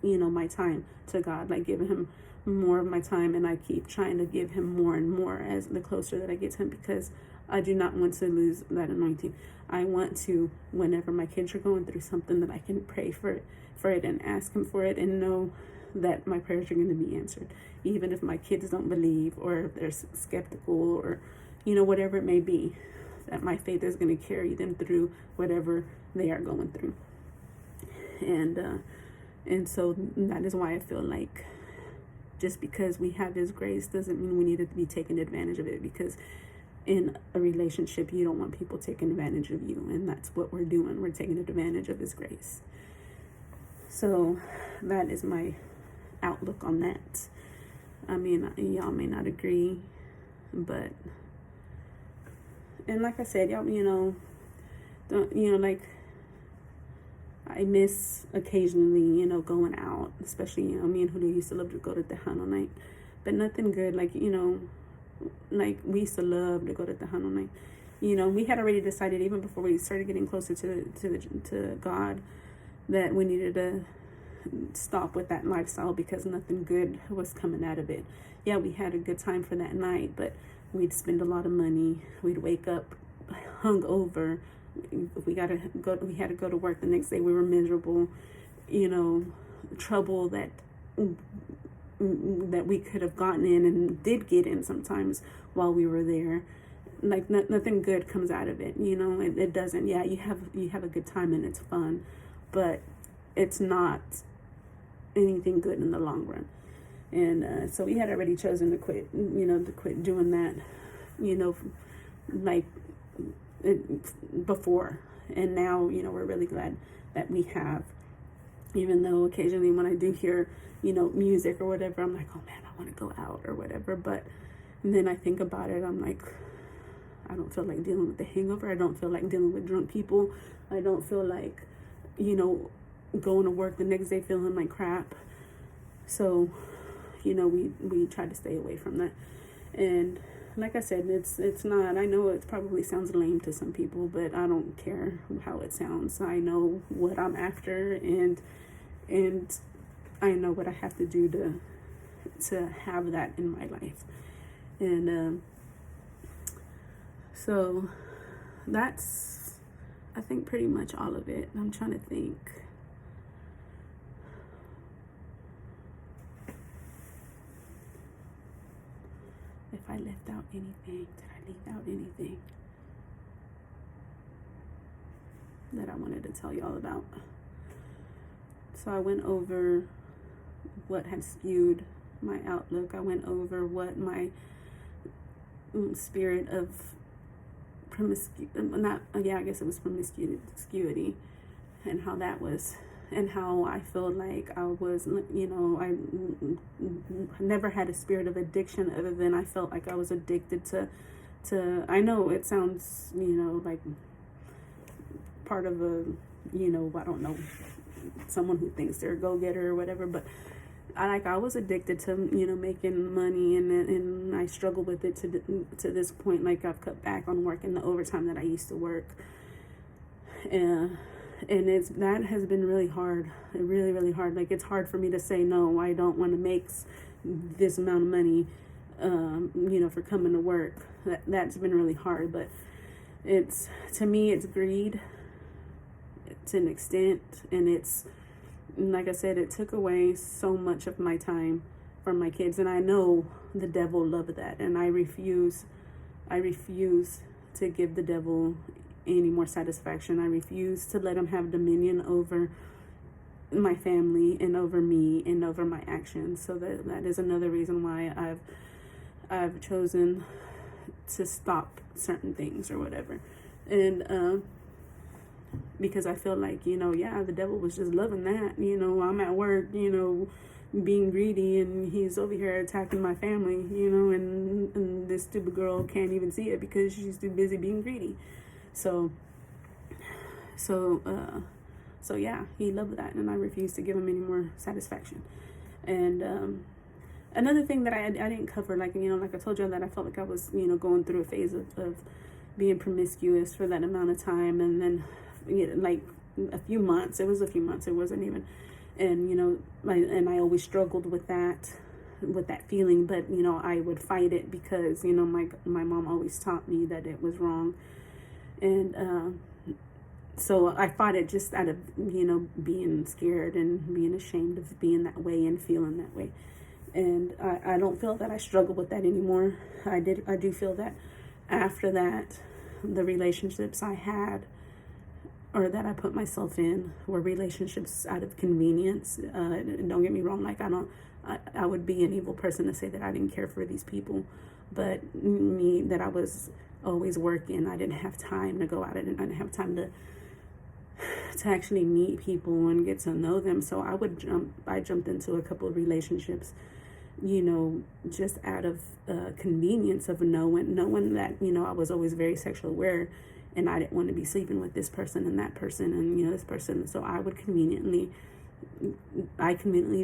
my time to God, like giving him more of my time. And I keep trying to give him more and more as the closer that I get to him, because I do not want to lose that anointing. I want to, whenever my kids are going through something, that I can pray for it and ask him for it, and know that my prayers are going to be answered, even if my kids don't believe, or if they're skeptical, or whatever it may be, that my faith is going to carry them through whatever they are going through. And so that is why I feel like just because we have his grace doesn't mean we need to be taking advantage of it, because in a relationship, you don't want people taking advantage of you, and that's what we're doing. We're taking advantage of his grace. So that is my outlook on that. I mean, y'all may not agree, but, and like I said, y'all, like, I miss occasionally, going out, especially, me and Julio used to love to go to Tejano night, but nothing good, like we used to love to go to Tejano night. We had already decided, even before we started getting closer to God, that we needed to stop with that lifestyle, because nothing good was coming out of it. Yeah, we had a good time for that night, but we'd spend a lot of money. We'd wake up hungover. If we had to go to work the next day, we were miserable. Trouble that we could have gotten in and did get in sometimes while we were there. Like, nothing good comes out of it. It doesn't. Yeah, you have a good time and it's fun, but it's not anything good in the long run. And so we had already chosen to quit doing that, before. And now, we're really glad that we have, even though occasionally when I do hear, music or whatever, I'm like, oh man, I want to go out or whatever. But then I think about it, I'm like, I don't feel like dealing with the hangover. I don't feel like dealing with drunk people. I don't feel like, going to work the next day feeling like crap. So, we try to stay away from that. And like I said, it's not, I know it probably sounds lame to some people, but I don't care how it sounds. I know what I'm after, and I know what I have to do to have that in my life. And so that's, I think, pretty much all of it. I'm trying to think. If I left out anything, did I leave out anything that I wanted to tell y'all about? So I went over what had skewed my outlook. I went over what my spirit of promiscuity, and how that was, and how I feel like I was, I never had a spirit of addiction, other than I felt like I was addicted to I know it sounds, like part of a, I don't know, someone who thinks they're a go-getter or whatever, but I was addicted to, making money, and I struggle with it to this point. Like, I've cut back on working the overtime that I used to work. And that has been really hard, really, really hard. Like, it's hard for me to say, no, I don't want to make this amount of money, for coming to work. That's been really hard, but to me, it's greed to an extent. And it's, like I said, it took away so much of my time from my kids. And I know the devil loved that. And I refuse to give the devil any more satisfaction. I refuse to let him have dominion over my family and over me and over my actions. So that is another reason why I've chosen to stop certain things or whatever. And because I feel like, the devil was just loving that. I'm at work, being greedy, and he's over here attacking my family, and this stupid girl can't even see it because she's too busy being greedy. So yeah, he loved that, and I refused to give him any more satisfaction. And another thing that I didn't cover, like I told you, that I felt like I was going through a phase of being promiscuous for that amount of time, and then like a few months. It was a few months. It wasn't even, and I always struggled with that feeling, but I would fight it because my mom always taught me that it was wrong. And so I fought it just out of, being scared and being ashamed of being that way and feeling that way. And I don't feel that I struggle with that anymore. I do feel that after that, the relationships I had, or that I put myself in, were relationships out of convenience. Don't get me wrong, like I would be an evil person to say that I didn't care for these people, but that I was always working. I didn't have time to go out, and I didn't have time to actually meet people and get to know them. So I jumped into a couple of relationships, just out of convenience of knowing that, I was always very sexually aware, and I didn't want to be sleeping with this person and that person and, this person. So I conveniently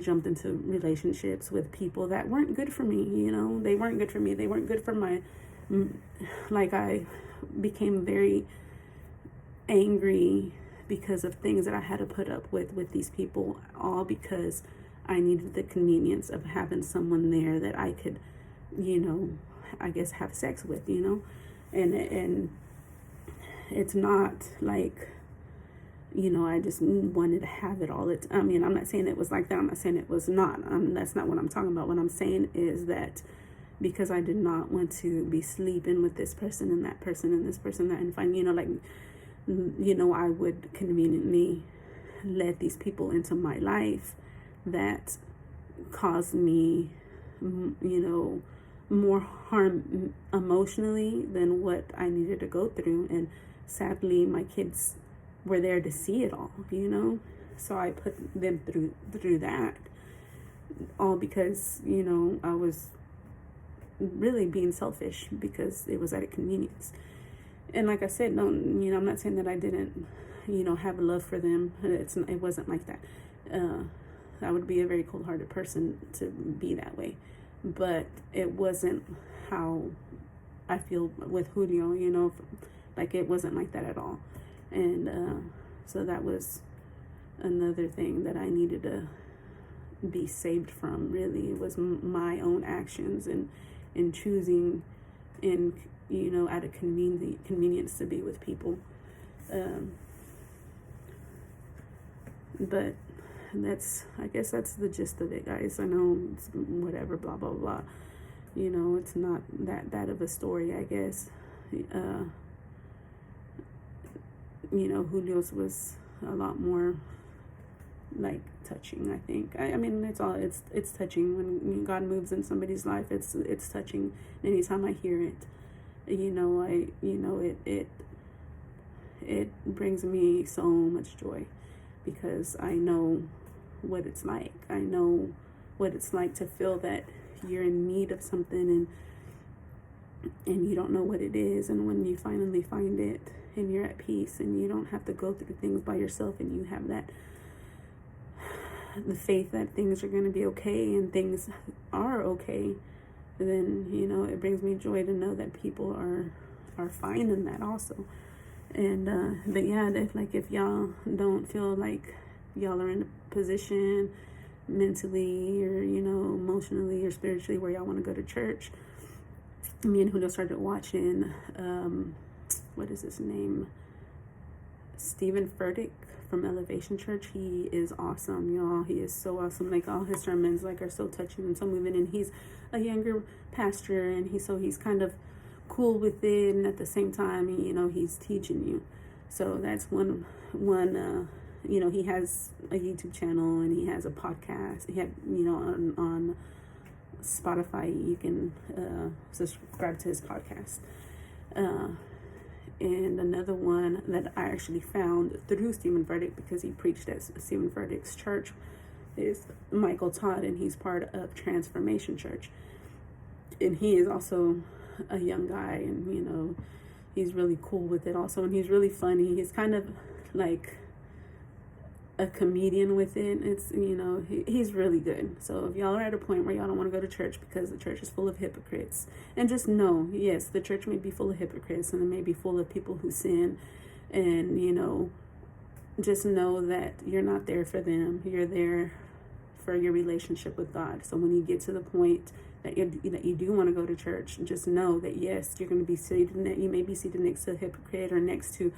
jumped into relationships with people that weren't good for me. They weren't good for me. They weren't good for my, like, I became very angry because of things that I had to put up with these people, all because I needed the convenience of having someone there that I could, I guess, have sex with, and it's not like, I just wanted to have it all. I'm not saying it was like that. I'm not saying it was not. That's not what I'm talking about. What I'm saying is that because I did not want to be sleeping with this person and that person and this person, that, and find, I would conveniently let these people into my life that caused me, more harm emotionally than what I needed to go through. And sadly, my kids were there to see it all, so I put them through that, all because, I was really being selfish because it was at a convenience. And like I said, no, I'm not saying that I didn't, have a love for them. It wasn't like that. I would be a very cold-hearted person to be that way, but it wasn't how I feel with Julio. Like, it wasn't like that at all. And so that was another thing that I needed to be saved from. Really, it was my own actions and choosing, and out of convenience to be with people. But I guess that's the gist of it, guys. I know it's whatever, blah blah blah. It's not that of a story, I guess. Julio's was a lot more like touching, I think. I mean, it's touching when God moves in somebody's life. It's touching. Anytime I hear it, it brings me so much joy, because I know what it's like. I know what it's like to feel that you're in need of something and you don't know what it is, and when you finally find it and you're at peace and you don't have to go through things by yourself, and you have the faith that things are going to be okay and things are okay, then it brings me joy to know that people are fine in that also. And but yeah, if y'all don't feel like y'all are in a position mentally or emotionally or spiritually where y'all want to go to church, me and Julio started watching what is his name, Stephen Furtick from Elevation Church. He is awesome, y'all. He is so awesome. Like, all his sermons are so touching and so moving. And he's a younger pastor, and he's kind of cool with it, and at the same time, he's teaching you. So that's one. He has a YouTube channel, and he has a podcast. He had on Spotify. You can subscribe to his podcast. And another one that I actually found through Stephen Furtick, because he preached at Stephen Furtick's church, is Michael Todd, and he's part of Transformation Church. And he is also a young guy, and he's really cool with it also, and he's really funny. He's kind of like a comedian with it. It's he's really good. So if y'all are at a point where y'all don't want to go to church because the church is full of hypocrites, and just know, yes, the church may be full of hypocrites, and it may be full of people who sin, and just know that you're not there for them. You're there for your relationship with God. So when you get to the point that you do want to go to church, just know that yes, you're going to be seated. You may be seated next to a hypocrite, or next to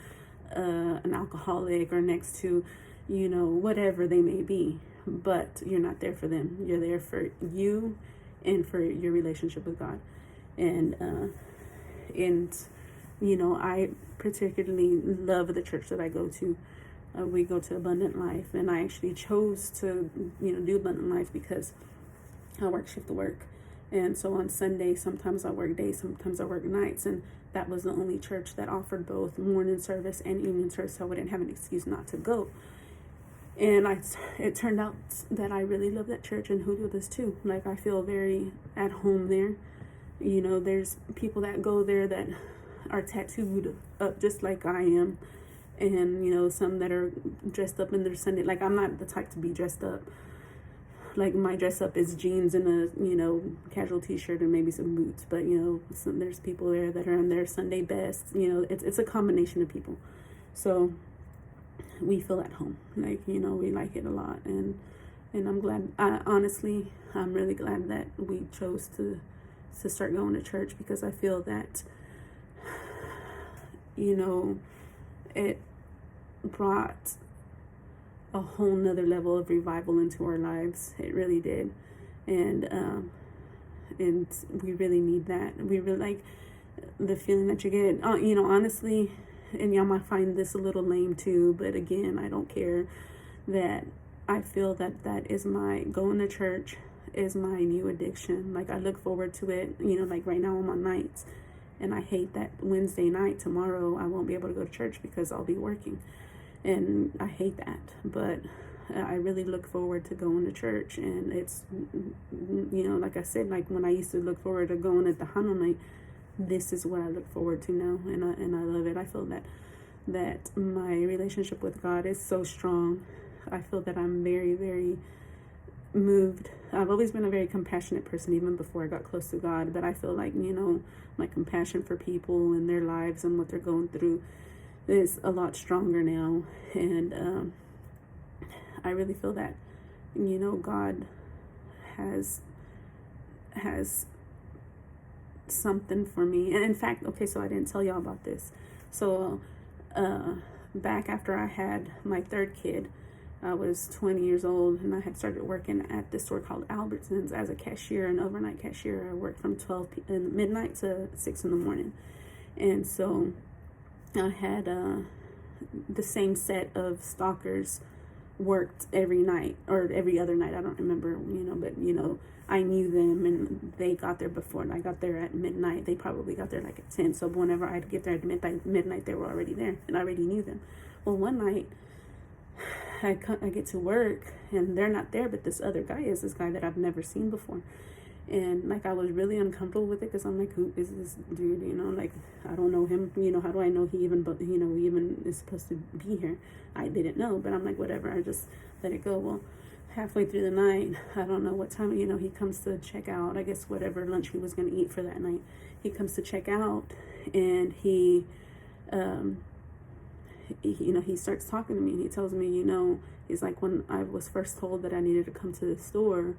an alcoholic, or next to whatever they may be, but you're not there for them. You're there for you and for your relationship with God. And I particularly love the church that I go to. We go to Abundant Life, and I actually chose to do Abundant Life because I work shift work. And so on Sunday, sometimes I work days, sometimes I work nights, and that was the only church that offered both morning service and evening service, so I wouldn't have an excuse not to go. And it turned out that I really love that church, and Julio does too. Like, I feel very at home there. There's people that go there that are tattooed up just like I am, and some that are dressed up in their Sunday. Like, I'm not the type to be dressed up. Like, my dress up is jeans and a casual t-shirt and maybe some boots. But there's people there that are in their Sunday best. It's a combination of people. So we feel at home. Like, we like it a lot, and I'm glad. Honestly, I'm really glad that we chose to start going to church, because I feel that it brought a whole nother level of revival into our lives. It really did. And we really need that. We really like the feeling that you get, honestly. And y'all might find this a little lame too, but again, I don't care. That I feel that is going to church is my new addiction. Like, I look forward to it. Like right now I'm on nights, and I hate that Wednesday night, tomorrow, I won't be able to go to church because I'll be working. And I hate that, but I really look forward to going to church. And it's, like I said, like when I used to look forward to going at the Hano night, this is what I look forward to now, and I love it. I feel that my relationship with God is so strong. I feel that I'm very, very moved. I've always been a very compassionate person, even before I got close to God, but I feel like, my compassion for people and their lives and what they're going through is a lot stronger now. And I really feel that God has something for me. And in fact, okay, so I didn't tell y'all about this. So back after I had my third kid, I was 20 years old, and I had started working at this store called Albertsons as a cashier, an overnight cashier. I worked from 12 midnight to 6 in the morning. And so I had the same set of stalkers worked every night, or every other night, I don't remember, but I knew them, and they got there before, and I got there at midnight. They probably got there like at 10. So whenever I'd get there at midnight, they were already there, and I already knew them. Well, one night I get to work, and they're not there, but this other guy is, this guy that I've never seen before. And like, I was really uncomfortable with it, because I'm like, who is this dude? Like, I don't know him. How do I know he even is supposed to be here? I didn't know, but I'm like, whatever. I just let it go. Well, halfway through the night, I don't know what time, he comes to check out. I guess whatever lunch he was going to eat for that night, he comes to check out, and he he starts talking to me, and he tells me, he's like, when I was first told that I needed to come to the store,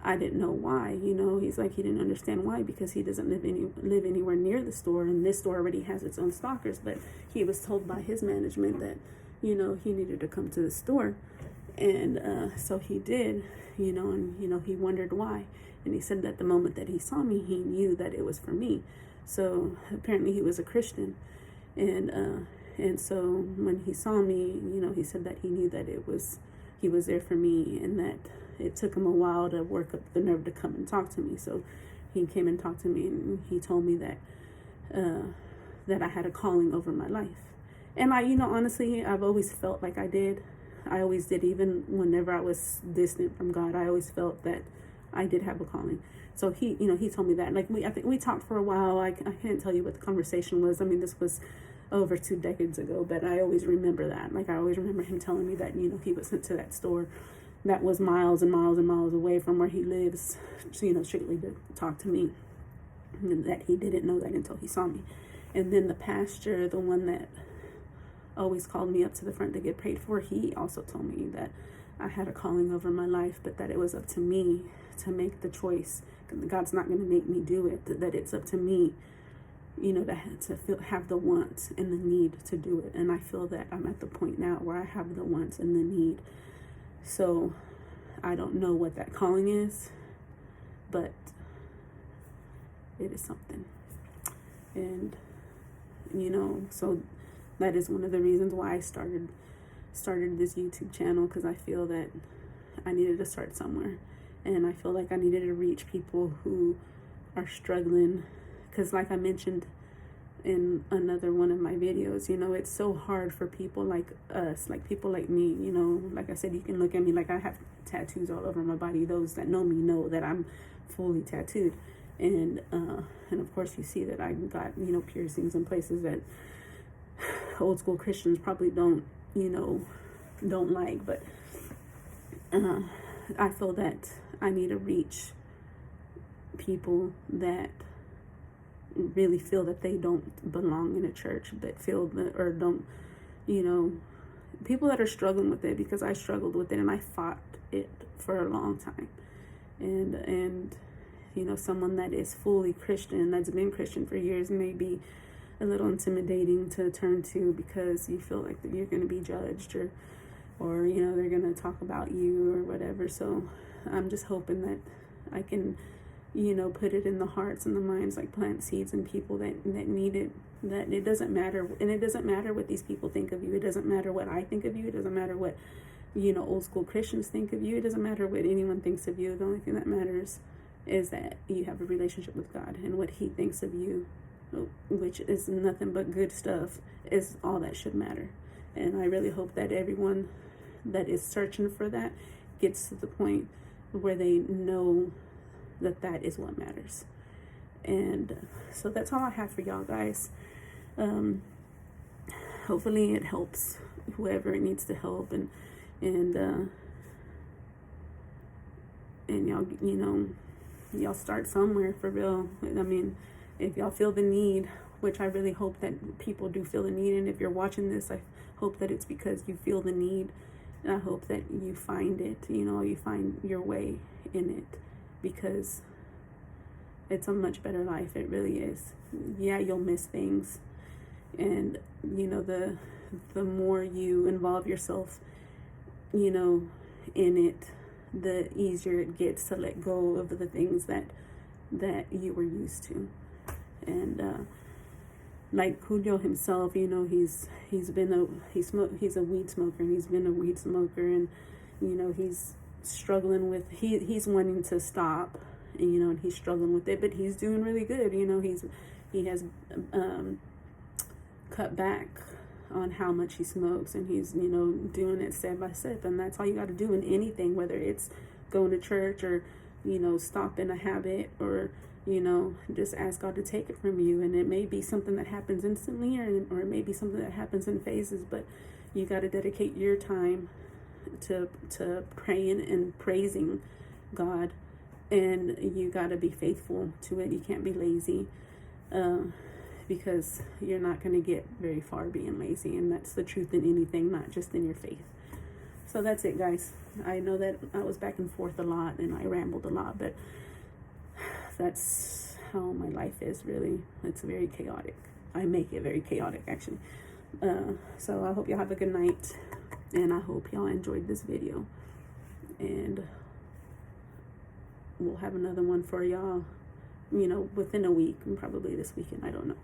I didn't know why. He's like, he didn't understand why, because he doesn't live anywhere near the store, and this store already has its own stalkers. But he was told by his management that he needed to come to the store, and so he did. And he wondered why, and he said that the moment that he saw me, he knew that it was for me. So apparently he was a Christian, and so when he saw me, he said that he knew that he was there for me, and that it took him a while to work up the nerve to come and talk to me. So he came and talked to me, and he told me that I had a calling over my life. And I, honestly, I've always felt like I did. I always did. Even whenever I was distant from God, I always felt that I did have a calling. So he told me that. Like, I think we talked for a while. I can't tell you what the conversation was. I mean, this was over 2 decades ago, but I always remember that. Like, I always remember him telling me that, he was sent to that store that was miles and miles and miles away from where he lives, strictly to talk to me, and that he didn't know that until he saw me. And then the pastor, the one that always called me up to the front to get prayed for, he also told me that I had a calling over my life, but that it was up to me to make the choice. God's not going to make me do it, that it's up to me, to have the want and the need to do it. And I feel that I'm at the point now where I have the want and the need. So I don't know what that calling is, but it is something. And, so that is one of the reasons why I started this YouTube channel, because I feel that I needed to start somewhere. And I feel like I needed to reach people who are struggling, because like I mentioned in another one of my videos, it's so hard for people like us, like people like me, like I said, you can look at me, like I have tattoos all over my body. Those that know me know that I'm fully tattooed. And of course you see that I got, piercings in places that old school Christians probably don't like. But I feel that I need to reach people that really feel that they don't belong in a church, that feel that, or don't, people that are struggling with it, because I struggled with it and I fought it for a long time. And someone that is fully Christian, that's been Christian for years, may be a little intimidating to turn to, because you feel like that you're going to be judged, or they're going to talk about you or whatever. So I'm just hoping that I can put it in the hearts and the minds, like plant seeds in people that need it, that it doesn't matter. And it doesn't matter what these people think of you. It doesn't matter what I think of you. It doesn't matter what, old school Christians think of you. It doesn't matter what anyone thinks of you. The only thing that matters is that you have a relationship with God, and what he thinks of you, which is nothing but good stuff, is all that should matter. And I really hope that everyone that is searching for that gets to the point where they know that is what matters. And so that's all I have for y'all guys. Hopefully it helps whoever it needs to help, and y'all, y'all start somewhere, for real. I mean, if y'all feel the need, which I really hope that people do feel the need, and if you're watching this, I hope that it's because you feel the need, and I hope that you find it, you find your way in it, because it's a much better life. It really is. Yeah, you'll miss things, and the more you involve yourself in it, the easier it gets to let go of the things that you were used to. And like Julio himself, he's a weed smoker, and he's been a weed smoker, and he's struggling with, he's wanting to stop, and he's struggling with it, but he's doing really good. He has cut back on how much he smokes, and he's doing it step by step. And that's all you got to do in anything, whether it's going to church, or stopping a habit, or just ask God to take it from you. And it may be something that happens instantly, or it may be something that happens in phases, but you got to dedicate your time to praying and praising God, and you got to be faithful to it. You can't be lazy, because you're not going to get very far being lazy. And that's the truth in anything, not just in your faith. So that's it, guys. I know that I was back and forth a lot and I rambled a lot, but that's how my life is, really. It's very chaotic. I make it very chaotic, actually. So I hope y'all have a good night, and I hope y'all enjoyed this video, and we'll have another one for y'all, within a week, and probably this weekend. I don't know.